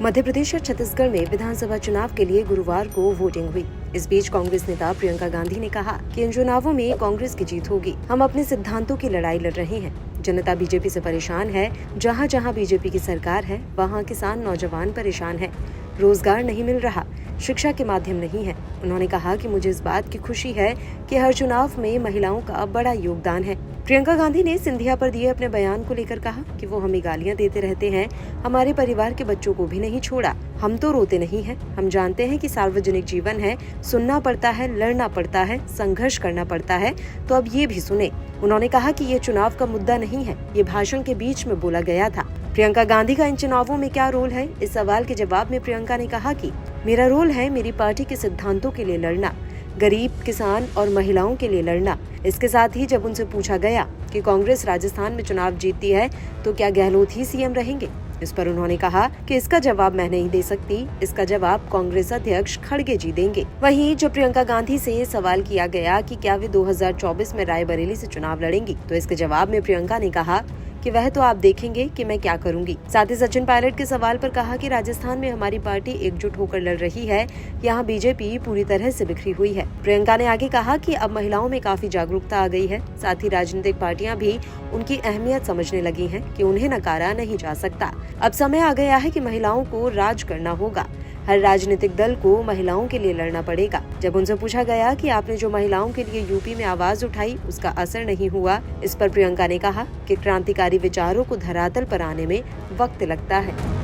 मध्य प्रदेश और छत्तीसगढ़ में विधानसभा चुनाव के लिए गुरुवार को वोटिंग हुई। इस बीच कांग्रेस नेता प्रियंका गांधी ने कहा कि इन चुनावों में कांग्रेस की जीत होगी। हम अपने सिद्धांतों की लड़ाई लड़ रहे हैं। जनता बीजेपी से परेशान है। जहां जहां बीजेपी की सरकार है वहां किसान नौजवान परेशान है। रोजगार नहीं मिल रहा, शिक्षा के माध्यम नहीं है। उन्होंने कहा कि मुझे इस बात की खुशी है कि हर चुनाव में महिलाओं का बड़ा योगदान है। प्रियंका गांधी ने सिंधिया पर दिए अपने बयान को लेकर कहा कि वो हमें गालियां देते रहते हैं, हमारे परिवार के बच्चों को भी नहीं छोड़ा। हम तो रोते नहीं हैं। हम जानते हैं कि सार्वजनिक जीवन है, सुनना पड़ता है, लड़ना पड़ता है, संघर्ष करना पड़ता है, तो अब ये भी सुने। उन्होंने कहा कि ये चुनाव का मुद्दा नहीं है, ये भाषण के बीच में बोला गया था। प्रियंका गांधी का इन चुनावों में क्या रोल है, इस सवाल के जवाब में प्रियंका ने कहा कि मेरा रोल है मेरी पार्टी के सिद्धांतों के लिए लड़ना, गरीब, किसान और महिलाओं के लिए लड़ना। इसके साथ ही जब उनसे पूछा गया कि कांग्रेस राजस्थान में चुनाव जीतती है तो क्या गहलोत ही सीएम रहेंगे, इस पर उन्होंने कहा कि इसका जवाब मैं नहीं दे सकती, इसका जवाब कांग्रेस अध्यक्ष खड़गे जी देंगे। वहीं जब प्रियंका गांधी से सवाल किया गया कि क्या वे 2024 में रायबरेली से चुनाव लड़ेंगी, तो इसके जवाब में प्रियंका ने कहा कि वह तो आप देखेंगे कि मैं क्या करूंगी। साथ ही सचिन पायलट के सवाल पर कहा कि राजस्थान में हमारी पार्टी एकजुट होकर लड़ रही है, यहाँ बीजेपी पूरी तरह से बिखरी हुई है। प्रियंका ने आगे कहा कि अब महिलाओं में काफी जागरूकता आ गई है, साथ ही राजनीतिक पार्टियां भी उनकी अहमियत समझने लगी हैं कि उन्हें नकारा नहीं जा सकता। अब समय आ गया है कि महिलाओं को राज करना होगा। हर राजनीतिक दल को महिलाओं के लिए लड़ना पड़ेगा। जब उनसे पूछा गया कि आपने जो महिलाओं के लिए यूपी में आवाज उठाई उसका असर नहीं हुआ, इस पर प्रियंका ने कहा कि क्रांतिकारी विचारों को धरातल पर आने में वक्त लगता है।